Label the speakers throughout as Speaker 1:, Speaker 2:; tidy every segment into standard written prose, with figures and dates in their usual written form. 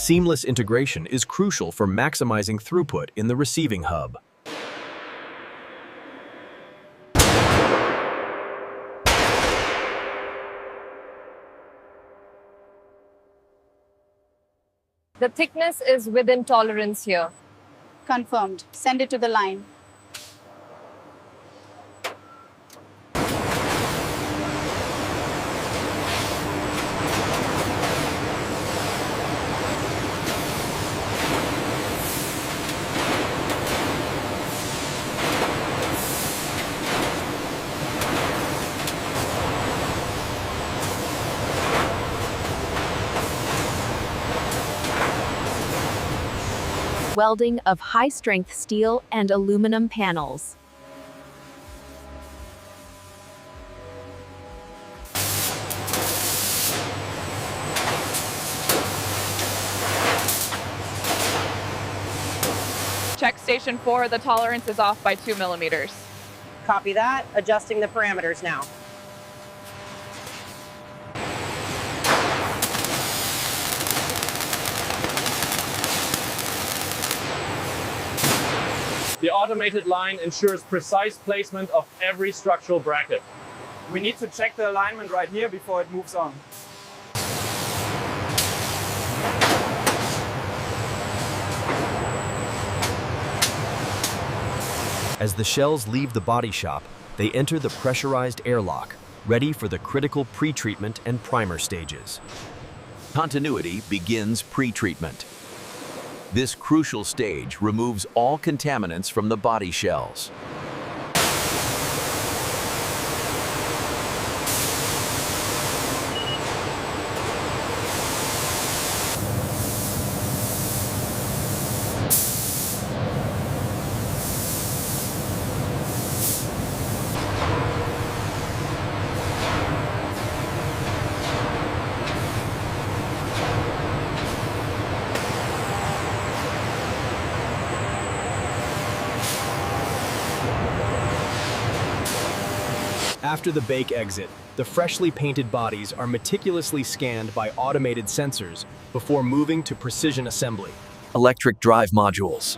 Speaker 1: Seamless integration is crucial for maximizing throughput in the receiving hub.
Speaker 2: The thickness is within tolerance here.
Speaker 3: Confirmed. Send it to the line.
Speaker 4: Welding of high-strength steel and aluminum panels.
Speaker 5: Check station 4, the tolerance is off by 2 millimeters.
Speaker 6: Copy that. Adjusting the parameters now.
Speaker 7: The automated line ensures precise placement of every structural bracket.
Speaker 8: We need to check the alignment right here before it moves on.
Speaker 1: As the shells leave the body shop, they enter the pressurized airlock, ready for the critical pretreatment and primer stages.
Speaker 9: Continuity begins pretreatment. This crucial stage removes all contaminants from the body shells.
Speaker 1: After the bake exit, the freshly painted bodies are meticulously scanned by automated sensors before moving to precision assembly.
Speaker 9: Electric drive modules.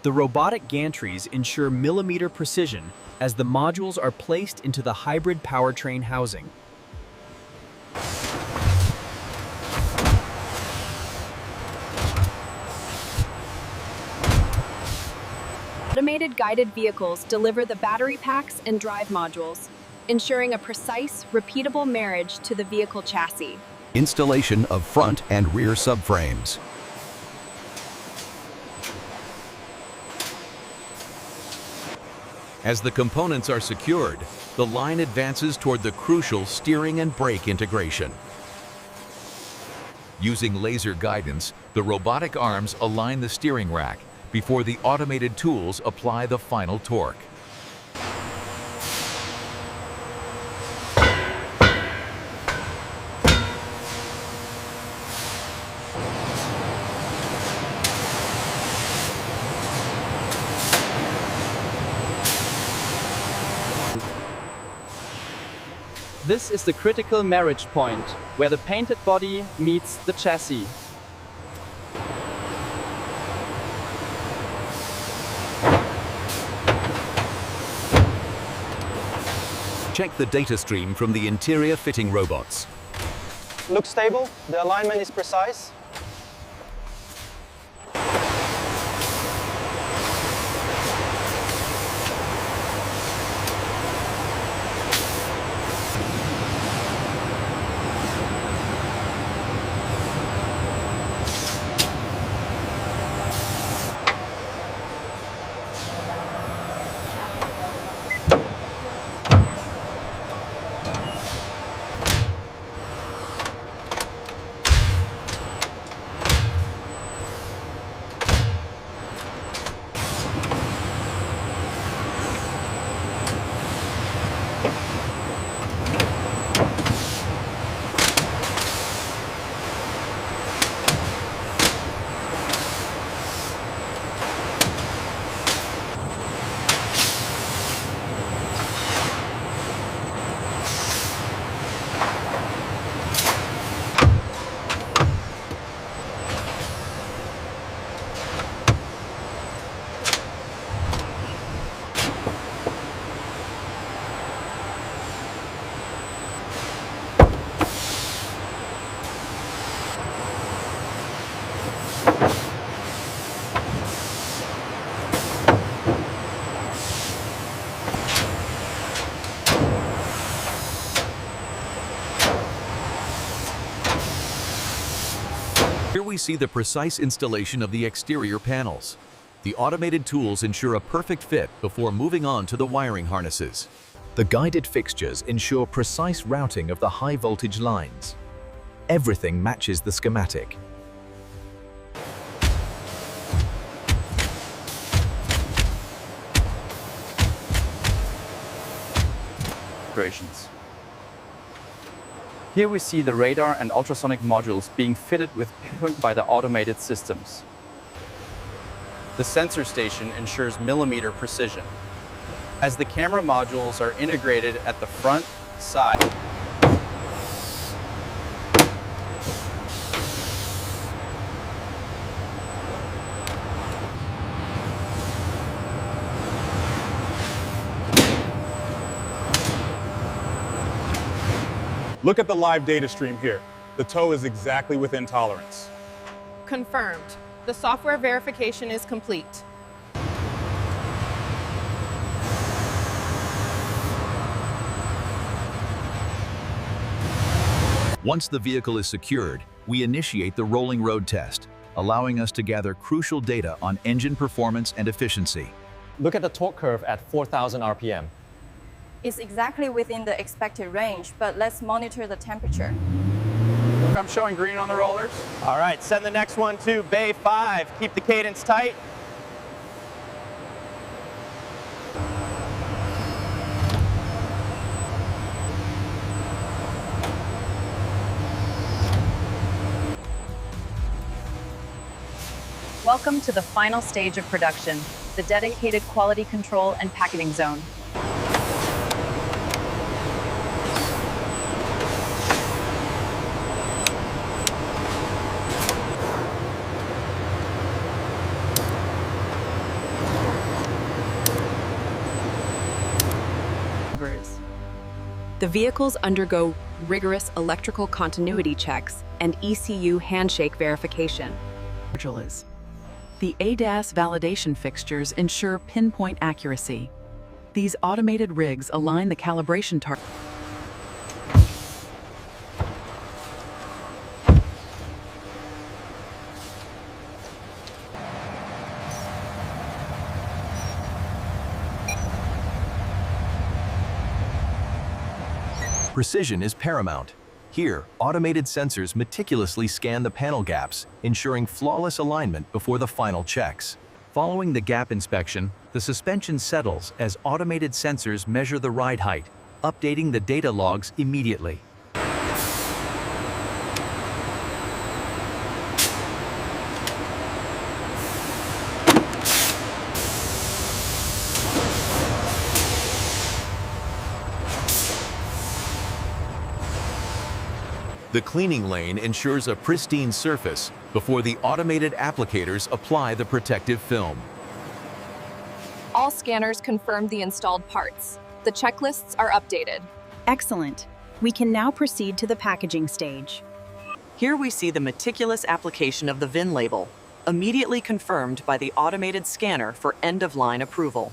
Speaker 1: The robotic gantries ensure millimeter precision as the modules are placed into the hybrid powertrain housing.
Speaker 4: Automated guided vehicles deliver the battery packs and drive modules, ensuring a precise, repeatable marriage to the vehicle chassis.
Speaker 10: Installation of front and rear subframes.
Speaker 9: As the components are secured, the line advances toward the crucial steering and brake integration. Using laser guidance, the robotic arms align the steering rack before the automated tools apply the final torque.
Speaker 11: This is the critical marriage point, where the painted body meets the chassis.
Speaker 9: Check the data stream from the interior fitting robots.
Speaker 8: Looks stable. The alignment is precise.
Speaker 9: Here we see the precise installation of the exterior panels. The automated tools ensure a perfect fit before moving on to the wiring harnesses.
Speaker 1: The guided fixtures ensure precise routing of the high-voltage lines. Everything matches the schematic.
Speaker 11: Operations. Here we see the radar and ultrasonic modules being fitted with pinpoint by the automated systems. The sensor station ensures millimeter precision, as the camera modules are integrated at the front, side,
Speaker 12: Look at the live data stream here. The tow is exactly within tolerance.
Speaker 6: Confirmed. The software verification is complete.
Speaker 9: Once the vehicle is secured, we initiate the rolling road test, allowing us to gather crucial data on engine performance and efficiency.
Speaker 11: Look at the torque curve at 4,000 RPM.
Speaker 13: It's exactly within the expected range, but let's monitor the temperature.
Speaker 8: I'm showing green on the rollers.
Speaker 6: All right, send the next one to Bay 5. Keep the cadence tight.
Speaker 14: Welcome to the final stage of production, the dedicated quality control and packaging zone.
Speaker 4: The vehicles undergo rigorous electrical continuity checks and ECU handshake verification.
Speaker 15: The ADAS validation fixtures ensure pinpoint accuracy. These automated rigs align the calibration target.
Speaker 1: Precision is paramount. Here, automated sensors meticulously scan the panel gaps, ensuring flawless alignment before the final checks.
Speaker 9: Following the gap inspection, the suspension settles as automated sensors measure the ride height, updating the data logs immediately. The cleaning lane ensures a pristine surface before the automated applicators apply the protective film.
Speaker 2: All scanners confirm the installed parts. The checklists are updated.
Speaker 4: Excellent. We can now proceed to the packaging stage.
Speaker 15: Here we see the meticulous application of the VIN label, immediately confirmed by the automated scanner for end-of-line approval.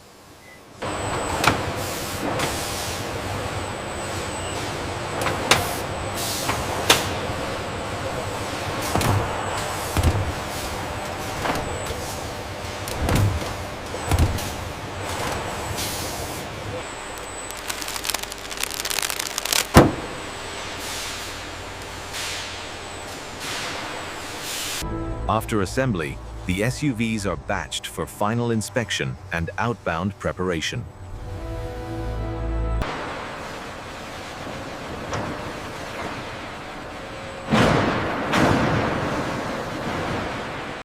Speaker 9: After assembly, the SUVs are batched for final inspection and outbound preparation.